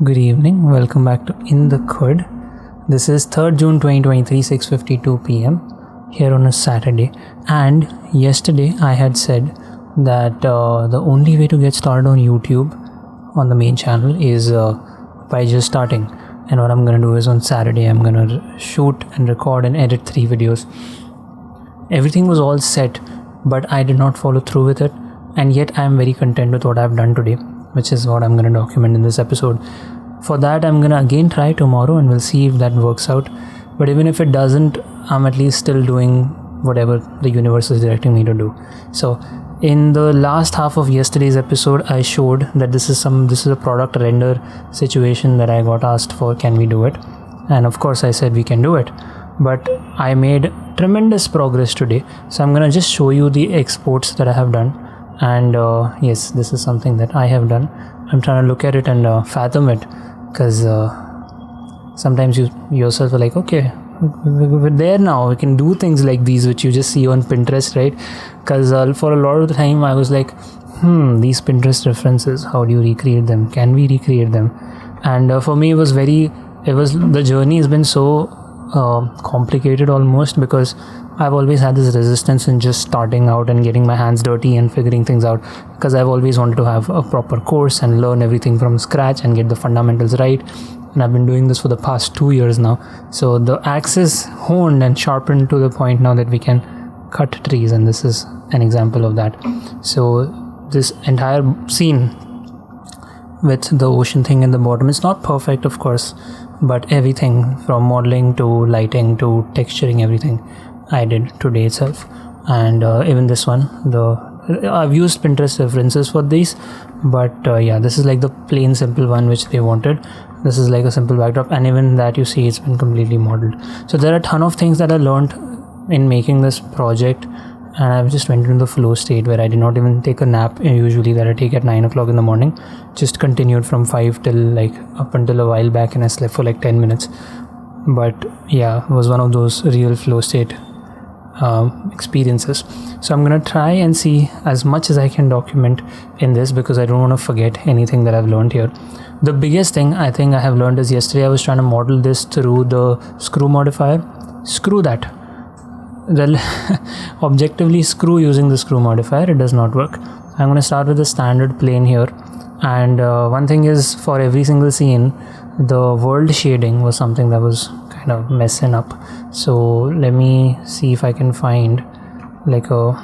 Good evening, welcome back to In the Khud. This is 3rd June 2023, 6:52 pm here on a Saturday. And yesterday I had said that the only way to get started on YouTube on the main channel is by just starting. And what I'm going to do is on Saturday I'm going to shoot and record and edit 3 videos. Everything was all set, but I did not follow through with it, and yet I am very content with what I've done today, which is what I'm going to document in this episode. For that, I'm going to again try tomorrow and we'll see if that works out. But even if it doesn't, I'm at least still doing whatever the universe is directing me to do. So in the last half of yesterday's episode, I showed that this is a product render situation that I got asked for, can we do it? And of course I said we can do it. But I made tremendous progress today. So I'm going to just show you the exports that I have done. And yes, this is something that I have done. I'm trying to look at it and fathom it, because sometimes you yourself are like, okay, we're there now, we can do things like these which you just see on Pinterest, right? Because for a lot of the time I was like, these Pinterest references, how do you recreate them? Can we recreate them? And for me the journey has been so complicated almost, because I've always had this resistance in just starting out and getting my hands dirty and figuring things out, because I've always wanted to have a proper course and learn everything from scratch and get the fundamentals right. And I've been doing this for the past 2 years now, so the axe is honed and sharpened to the point now that we can cut trees, and this is an example of that. So this entire scene with the ocean thing in the bottom, it's not perfect of course, but everything from modeling to lighting to texturing, everything I did today itself. And even this one, I've used Pinterest references for these, but yeah, this is like the plain simple one which they wanted. This is like a simple backdrop, and even that you see it's been completely modeled. So there are a ton of things that I learned in making this project, and I just went into the flow state where I did not even take a nap usually that I take at 9 o'clock in the morning. Just continued from 5 till like up until a while back, and I slept for like 10 minutes. But yeah, it was one of those real flow state experiences. So I'm gonna try and see as much as I can document in this, because I don't want to forget anything that I've learned here. The biggest thing I think I have learned is yesterday I was trying to model this through the screw modifier. Screw that. Well, objectively screw using the screw modifier, it does not work. I'm going to start with the standard plane here, and one thing is, for every single scene the world shading was something that was kind of messing up. So let me see if I can find like I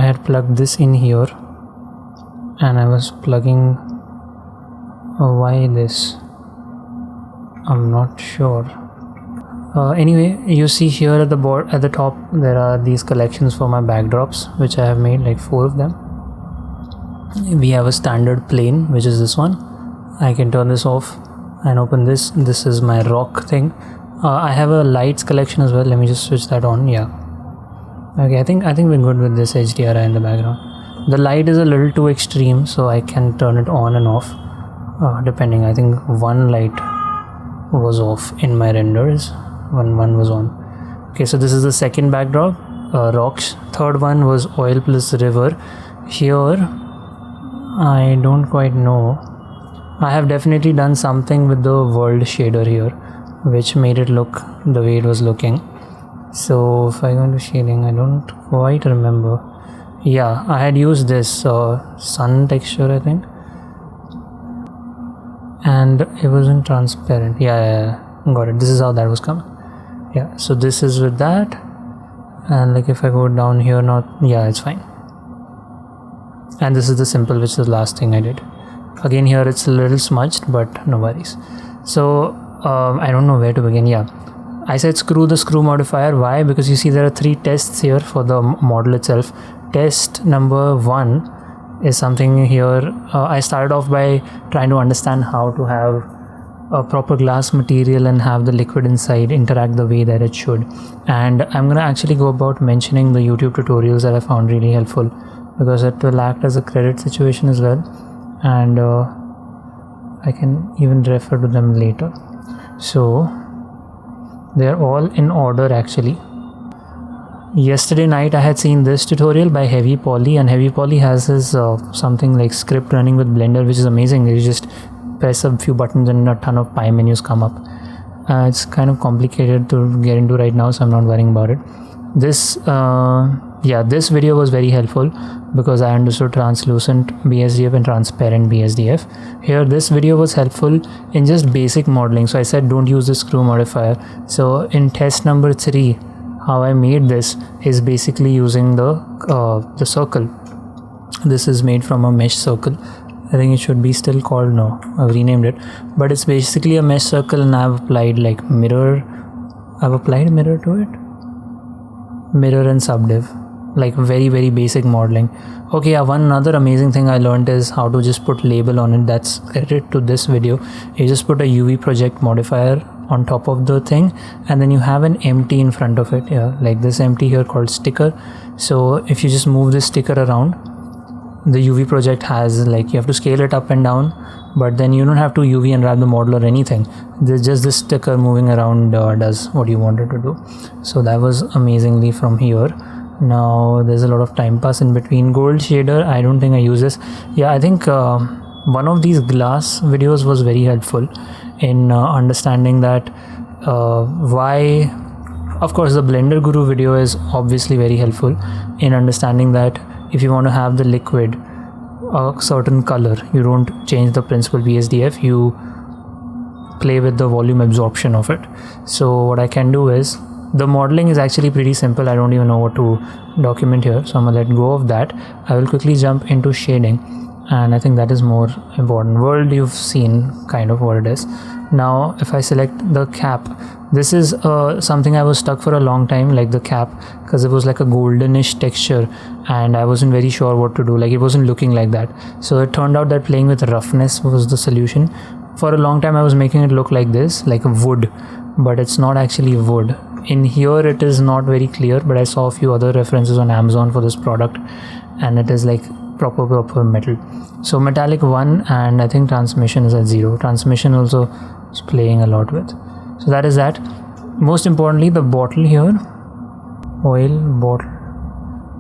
had plugged this in here and I was plugging why this, I'm not sure. Anyway, you see here at the top there are these collections for my backdrops which I have made, like 4 of them. We have a standard plane, which is this one. I can turn this off and open this. This is my rock thing. I have a lights collection as well. Let me just switch that on. Yeah, okay, I think we're good with this HDRI in the background. The light is a little too extreme, so I can turn it on and off depending. I think one light was off in my renders, one was on. Okay, so this is the second backdrop, rocks. Third one was oil plus river. Here I don't quite know. I have definitely done something with the world shader here which made it look the way it was looking. So if I go into shading, I don't quite remember. Yeah, I had used this sun texture, I think, and it wasn't transparent. Yeah, got it. This is how that was coming. Yeah, so this is with that, and like if I go down here, it's fine. And this is the simple, which is the last thing I did. Again, here it's a little smudged, but no worries. So I don't know where to begin. Yeah, I said screw the screw modifier. Why? Because you see there are 3 tests here for the model itself. Test number 1 is something here. I started off by trying to understand how to have a proper glass material and have the liquid inside interact the way that it should. And I'm going to actually go about mentioning the YouTube tutorials that I found really helpful, because it will act as a credit situation as well, and I can even refer to them later. So they're all in order actually. Yesterday night I had seen this tutorial by Heavy Poly, and Heavy Poly has his something like script running with Blender, which is amazing. You just press a few buttons and a ton of pie menus come up. It's kind of complicated to get into right now, so I'm not worrying about it. This this video was very helpful because I understood translucent BSDF and transparent BSDF. Here this video was helpful in just basic modeling, so I said don't use the screw modifier. So in test number 3, how I made this is basically using the circle. This is made from a mesh circle. I think it should be still called, no, I've renamed it, but it's basically a mesh circle, and I've applied like mirror. I've applied mirror to it, mirror and subdiv, like very basic modeling. Okay, one another amazing thing I learned is how to just put label on it. That's credit to this video. You just put a UV project modifier on top of the thing, and then you have an empty in front of it, like this empty here called sticker. So if you just move this sticker around, the UV project has, like, you have to scale it up and down, but then you don't have to UV unwrap the model or anything. There's just this sticker moving around does what you wanted to do. So that was amazingly from here. Now there's a lot of time pass in between. Gold shader, I don't think I use this. I think one of these glass videos was very helpful in understanding that why, of course the Blender Guru video is obviously very helpful in understanding that if you want to have the liquid a certain color, you don't change the principal BSDF, you play with the volume absorption of it. So what I can do is, the modeling is actually pretty simple. I don't even know what to document here, so I'm gonna let go of that. I will quickly jump into shading, and I think that is more important. World, you've seen kind of what it is. Now if I select the cap, this is something I was stuck for a long time, like the cap, because it was like a goldenish texture and I wasn't very sure what to do. Like, it wasn't looking like that. So it turned out that playing with roughness was the solution. For a long time I was making it look like this, like a wood, but it's not actually wood. In here it is not very clear, but I saw a few other references on Amazon for this product, and it is like proper metal. So metallic 1, and I think transmission is at 0. Transmission also is playing a lot with. So that is that. Most importantly, the bottle here, oil bottle.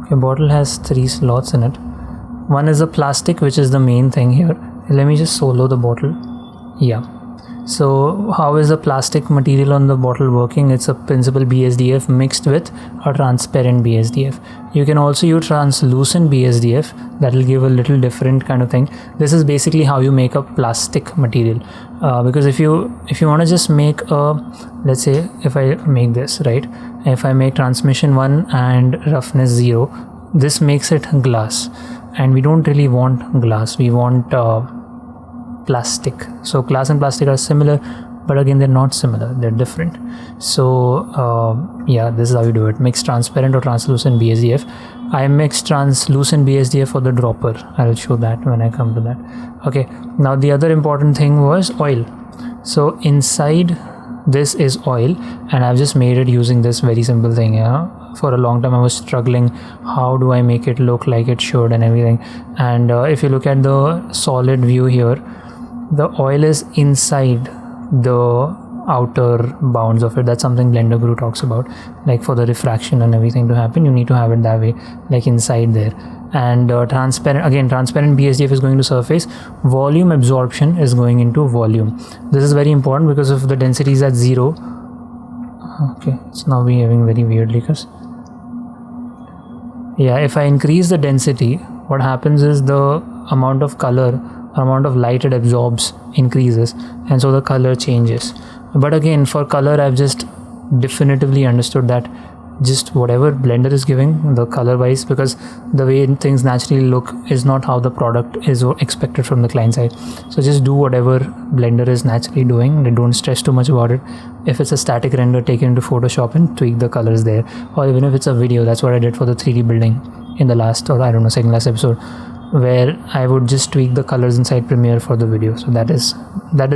Okay, bottle has 3 slots in it. One is the plastic, which is the main thing here. Let me just solo the bottle. So how is the plastic material on the bottle working? It's a principal BSDF mixed with a transparent BSDF. You can also use translucent BSDF. That will give a little different kind of thing. This is basically how you make a plastic material, because if you want to just make a, let's say if I make this, right, if I make transmission 1 and roughness 0, this makes it glass, and we don't really want glass, we want plastic. So glass and plastic are similar, but again they're not similar, they're different. So this is how you do it. Mix transparent or translucent BSDF. I mixed translucent BSDF for the dropper. I'll show that when I come to that. Okay, now the other important thing was oil. So inside this is oil, and I've just made it using this very simple thing. For a long time I was struggling, how do I make it look like it should and everything. And if you look at the solid view here, the oil is inside the outer bounds of it. That's something Blender Guru talks about, like for the refraction and everything to happen, you need to have it that way, like inside there. And transparent BSDF is going to surface, volume absorption is going into volume. This is very important because if the density is at 0, okay, it's now behaving very weirdly, because if I increase the density, what happens is the amount of color, amount of light it absorbs increases, and so the color changes. But again, for color I've just definitively understood that just whatever Blender is giving the color wise, because the way things naturally look is not how the product is expected from the client side. So just do whatever Blender is naturally doing, don't stress too much about it. If it's a static render, take it into Photoshop and tweak the colors there. Or even if it's a video, that's what I did for the 3D building in the last, or I don't know, second last episode, where I would just tweak the colors inside Premiere for the video. So that is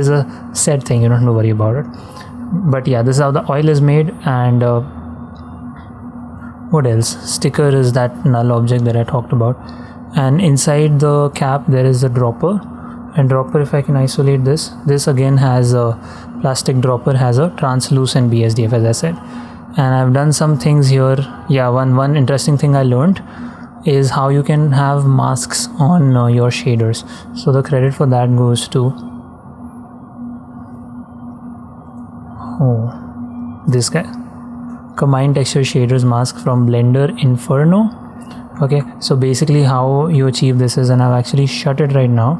a set thing, you don't have to worry about it. But this is how the oil is made. And what else? Sticker is that null object that I talked about, and inside the cap there is a dropper. And dropper, if I can isolate this again has a plastic dropper, has a translucent BSDF, as I said. and I've done some things here. Yeah, one interesting thing I learned is how you can have masks on your shaders. So the credit for that goes to this guy, Combine Texture Shaders Mask from Blender Inferno. Okay, so basically how you achieve this is, and I've actually shut it right now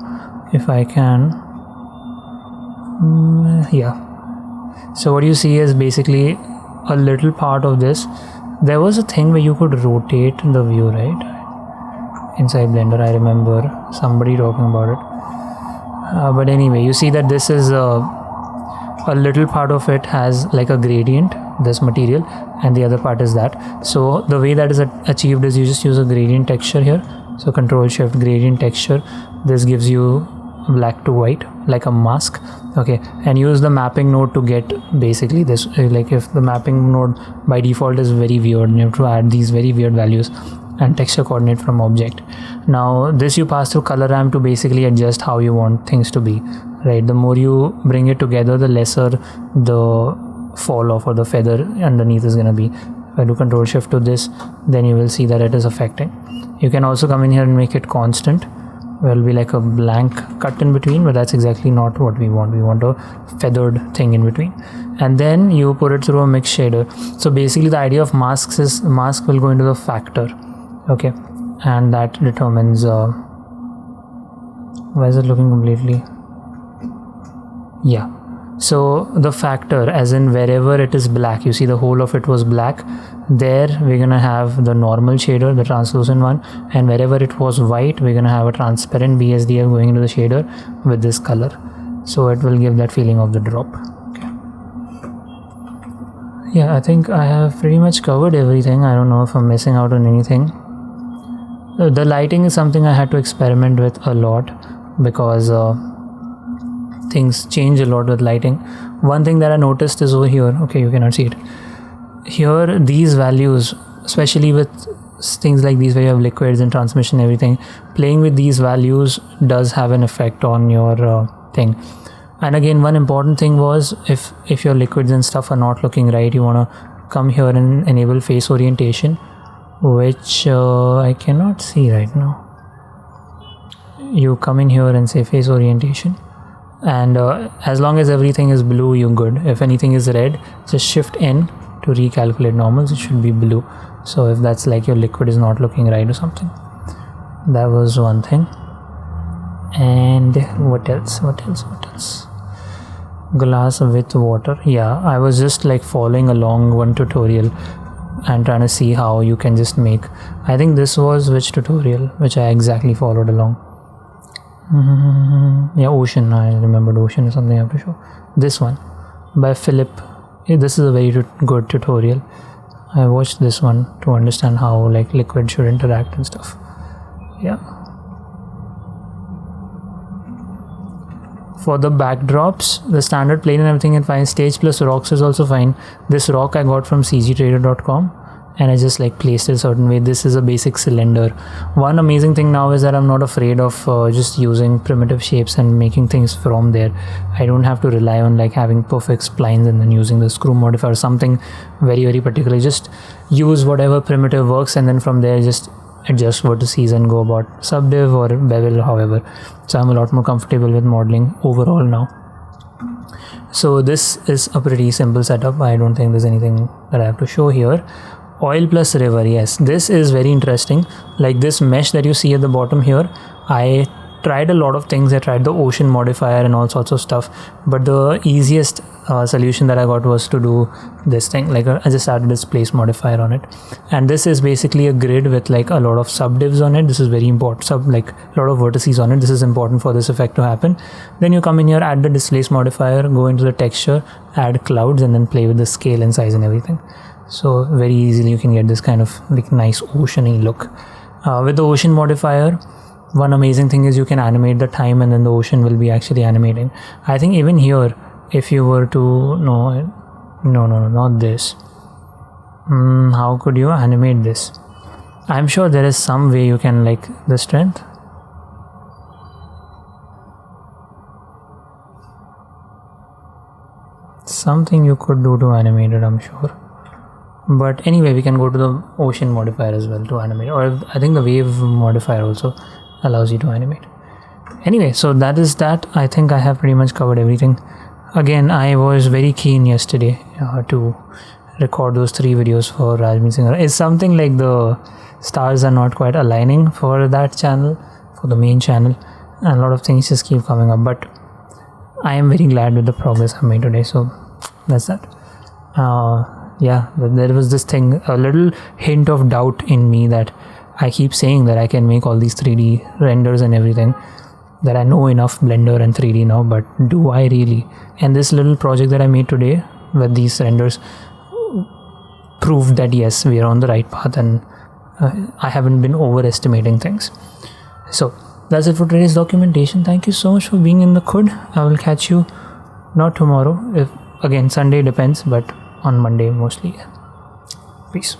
if I can. Yeah, so what you see is basically a little part of this. There was a thing where you could rotate the view, right, inside Blender. I remember somebody talking about it, but anyway, you see that this is a little part of it has like a gradient, this material, and the other part is that. So the way that is achieved is you just use a gradient texture here. So Control Shift Gradient Texture, this gives you black to white like a mask. Okay, and use the mapping node to get basically this. Like if the mapping node by default is very weird, you have to add these very weird values and texture coordinate from object. Now this you pass through color ramp to basically adjust how you want things to be, right? The more you bring it together, the lesser the fall off or the feather underneath is going to be. If I do Control Shift to this, then you will see that it is affecting. You can also come in here and make it constant. There will be like a blank cut in between, but that's exactly not what we want. We want a feathered thing in between. And then you put it through a mix shader. So basically the idea of masks is mask will go into the factor, okay, and that determines why is it looking completely, yeah. So the factor, as in wherever it is black, you see the whole of it was black, there we're gonna have the normal shader, the translucent one, and wherever it was white, we're gonna have a transparent BSDF going into the shader with this color. So it will give that feeling of the drop. Okay. Yeah, I think I have pretty much covered everything. I don't know if I'm missing out on anything. The lighting is something I had to experiment with a lot because things change a lot with lighting. One thing that I noticed is over here, okay, you cannot see it here, these values, especially with things like these where you have liquids and transmission, everything, playing with these values does have an effect on your thing. And again, one important thing was if your liquids and stuff are not looking right, you want to come here and enable face orientation, which I cannot see right now. You come in here and say face orientation, and as long as everything is blue, you're good. If anything is red, just Shift N to recalculate normals. It should be blue. So if that's like your liquid is not looking right or something. That was one thing. And what else? Glass with water. Yeah, I was just like following along one tutorial and trying to see how you can just make, I think this was which tutorial which I exactly followed along. Yeah, ocean. I remembered ocean is something I have to show. This one by Philip. This is a very good tutorial. I watched this one to understand how like liquid should interact and stuff. Yeah. For the backdrops, the standard plane and everything is fine. Stage plus rocks is also fine. This rock I got from cgtrader.com and I just like placed it a certain way. This is a basic cylinder. One amazing thing now is that I'm not afraid of just using primitive shapes and making things from there. I don't have to rely on like having perfect splines and then using the screw modifier or something very particular. Just use whatever primitive works and then from there just adjust vertices and go about subdiv or bevel or however. So I'm a lot more comfortable with modeling overall now. So this is a pretty simple setup. I don't think there's anything that I have to show here. Oil plus river, yes, this is very interesting. Like this mesh that you see at the bottom here, I tried a lot of things. I tried the ocean modifier and all sorts of stuff, but the easiest solution that I got was to do this thing. Like I just added this place modifier on it, and this is basically a grid with like a lot of subdivs on it. This is very important, like a lot of vertices on it. This is important for this effect to happen. Then you come in here, add the displace modifier, go into the texture, add clouds, and then play with the scale and size and everything. So very easily you can get this kind of like nice oceany look. With the ocean modifier, one amazing thing is you can animate the time and then the ocean will be actually animating. I think even here, if you were to, no, not this. How could you animate this? I'm sure there is some way you can like the strength. Something you could do to animate it, I'm sure. But anyway, we can go to the ocean modifier as well to animate, or I think the wave modifier also allows you to animate. Anyway, so that is that. I think I have pretty much covered everything. Again, I was very keen yesterday to record those 3 videos for Rajmeet Singh. It's something like the stars are not quite aligning for that channel, for the main channel, and a lot of things just keep coming up. But I am very glad with the progress I've made today. So that's that. Yeah, there was this thing, a little hint of doubt in me that I keep saying that I can make all these 3D renders and everything, that I know enough Blender and 3D now, but do I really? And this little project that I made today with these renders proved that yes, we are on the right path, and I haven't been overestimating things. So that's it for today's documentation. Thank you so much for being in the khud. I will catch you not tomorrow, if again Sunday depends, but on Monday mostly. Peace.